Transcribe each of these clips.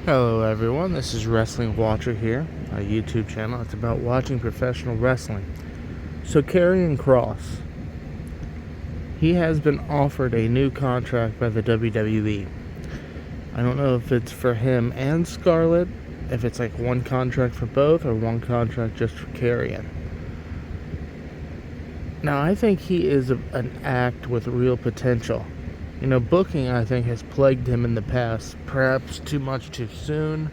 Hello everyone, this is Wrestling Watcher here, a YouTube channel. It's about watching professional wrestling. So Karrion Kross, he has been offered a new contract by the WWE. I don't know if it's for him and Scarlett, if it's like one contract for both or one contract just for Karrion. Now I think he is an act with real potential. Booking, I think, has plagued him in the past. Perhaps too much too soon.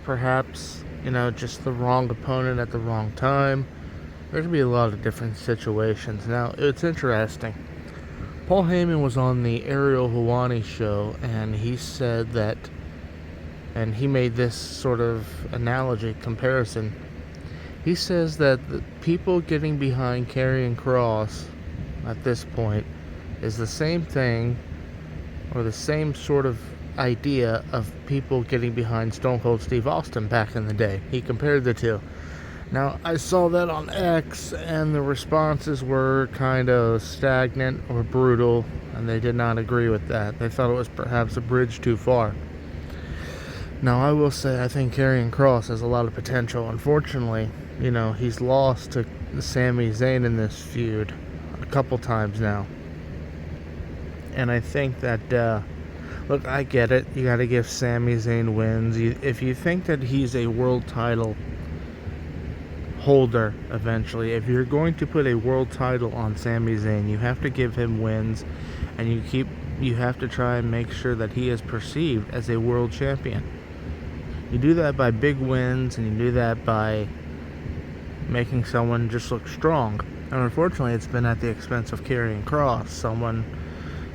Perhaps, just the wrong opponent at the wrong time. There could be a lot of different situations. Now, it's interesting. Paul Heyman was on the Ariel Helwani show, and he said that, and he made this sort of analogy, comparison. He says that the people getting behind Karrion Kross at this point is the same thing, or the same sort of idea of people getting behind Stone Cold Steve Austin back in the day. He compared the two. Now, I saw that on X, and the responses were kind of stagnant or brutal, and they did not agree with that. They thought it was perhaps a bridge too far. Now, I will say I think Karrion Kross has a lot of potential. Unfortunately, he's lost to Sami Zayn in this feud a couple times now. And I think that, look, I get it. You got to give Sami Zayn wins. If you think that he's a world title holder eventually, if you're going to put a world title on Sami Zayn, you have to give him wins, and you have to try and make sure that he is perceived as a world champion. You do that by big wins, and you do that by making someone just look strong. And unfortunately, it's been at the expense of Karrion Kross, someone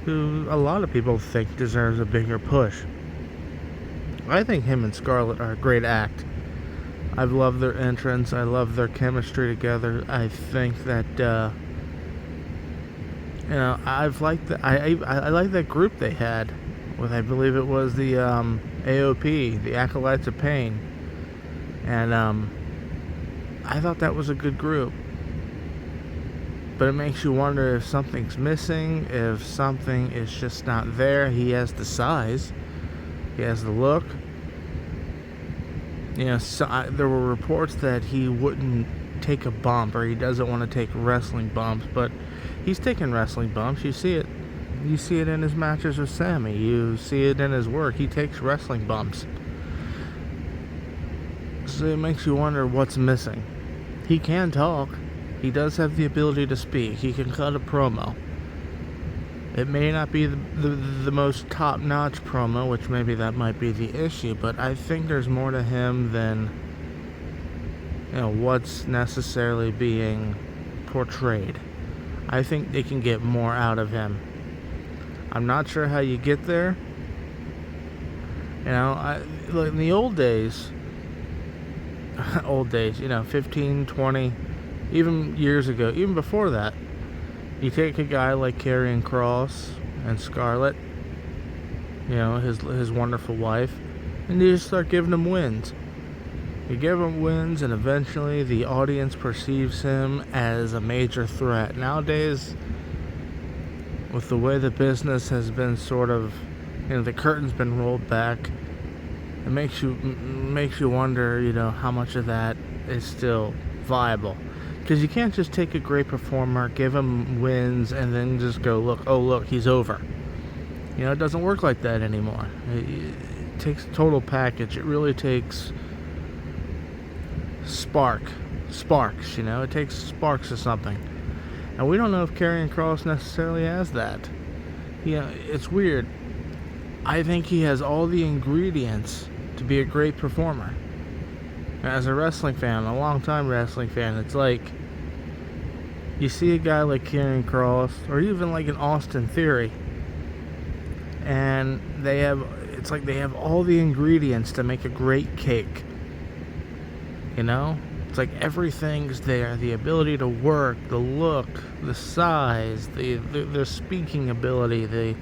who a lot of people think deserves a bigger push. I think him and Scarlett are a great act. I've loved their entrance. I love their chemistry together. I think that I've liked I like that group they had with, I believe it was the AOP, the Acolytes of Pain, and I thought that was a good group. But it makes you wonder if something's missing, if something is just not there. He has the size. He has the look. There were reports that he wouldn't take a bump, or he doesn't want to take wrestling bumps, but he's taking wrestling bumps. You see it. You see it in his matches with Sami. You see it in his work. He takes wrestling bumps. So it makes you wonder what's missing. He can talk. He does have the ability to speak. He can cut a promo. It may not be the most top-notch promo, which maybe that might be the issue, but I think there's more to him than what's necessarily being portrayed. I think they can get more out of him. I'm not sure how you get there. Like in the old days, 15, 20... even years ago, even before that, you take a guy like Karrion Kross and Scarlett, his wonderful wife, and you just start giving him wins. You give him wins, and eventually the audience perceives him as a major threat. Nowadays, with the way the business has been sort of, the curtain's been rolled back, it makes you wonder, how much of that is still viable. Because you can't just take a great performer, give him wins, and then just go, look, he's over. It doesn't work like that anymore. It takes a total package. It really takes sparks. It takes sparks of something. And we don't know if Karrion Kross necessarily has that. It's weird. I think he has all the ingredients to be a great performer. As a wrestling fan, a long-time wrestling fan, it's like you see a guy like Karrion Kross, or even like an Austin Theory, and it's like they have all the ingredients to make a great cake. It's like everything's there. The ability to work, the look, the size, the speaking ability, the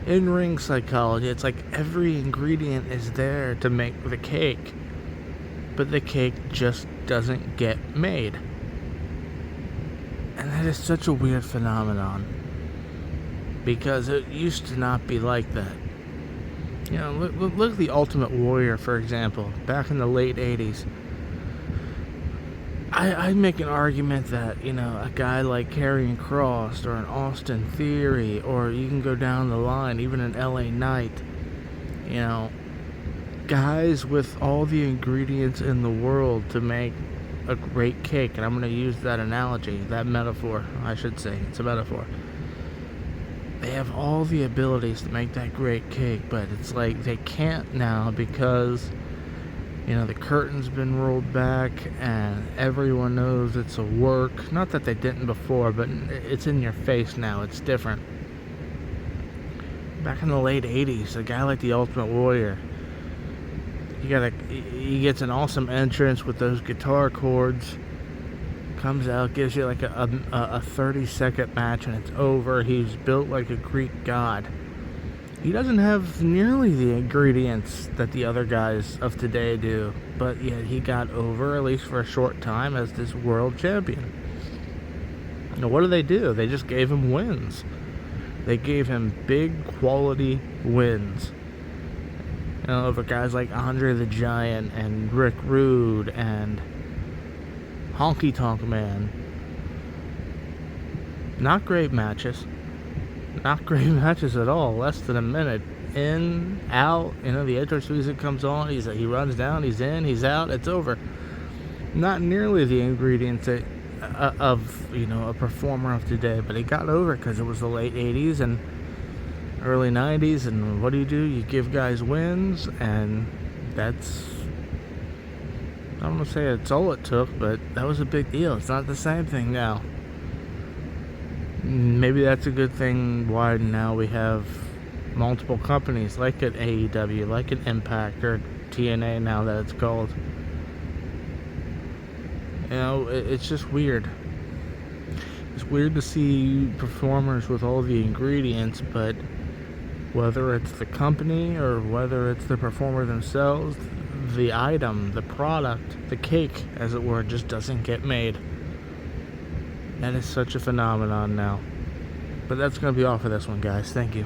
in-ring psychology. It's like every ingredient is there to make the cake. But the cake just doesn't get made. And that is such a weird phenomenon, because it used to not be like that. You know, look at the Ultimate Warrior, for example, back in the late 80s. I'd make an argument that, you know, a guy like Karrion Kross or an Austin Theory, or you can go down the line, even an LA Knight, you know, guys with all the ingredients in the world to make a great cake. And I'm going to use that analogy, that metaphor, I should say. It's a metaphor. They have all the abilities to make that great cake, but it's like they can't now because, you know, the curtain's been rolled back and everyone knows it's a work. Not that they didn't before, but it's in your face now. It's different. Back in the late 80s, a guy like the Ultimate Warrior, he gets an awesome entrance with those guitar chords, comes out, gives you like a 30-second match, and it's over. He's built like a Greek god. He doesn't have nearly the ingredients that the other guys of today do, but yet he got over, at least for a short time, as this world champion. Now, what do? They just gave him wins. They gave him big quality wins. You know, over guys like Andre the Giant and Rick Rude and Honky Tonk Man. Not great matches. Not great matches at all. Less than a minute. In, out. You know, the entrance music comes on. He runs down. He's in. He's out. It's over. Not nearly the ingredients of, you know, a performer of today. But he got over because it was the late 80s and early 90s. And what do? You give guys wins. And that's... I don't want to say it's all it took, but that was a big deal. It's not the same thing now. Maybe that's a good thing why now we have multiple companies like at AEW, like at Impact, or TNA now that it's called. You know, it's just weird. It's weird to see performers with all the ingredients, but whether it's the company or whether it's the performer themselves, the item, the product, the cake, as it were, just doesn't get made. That is such a phenomenon now. But that's going to be all for this one, guys. Thank you.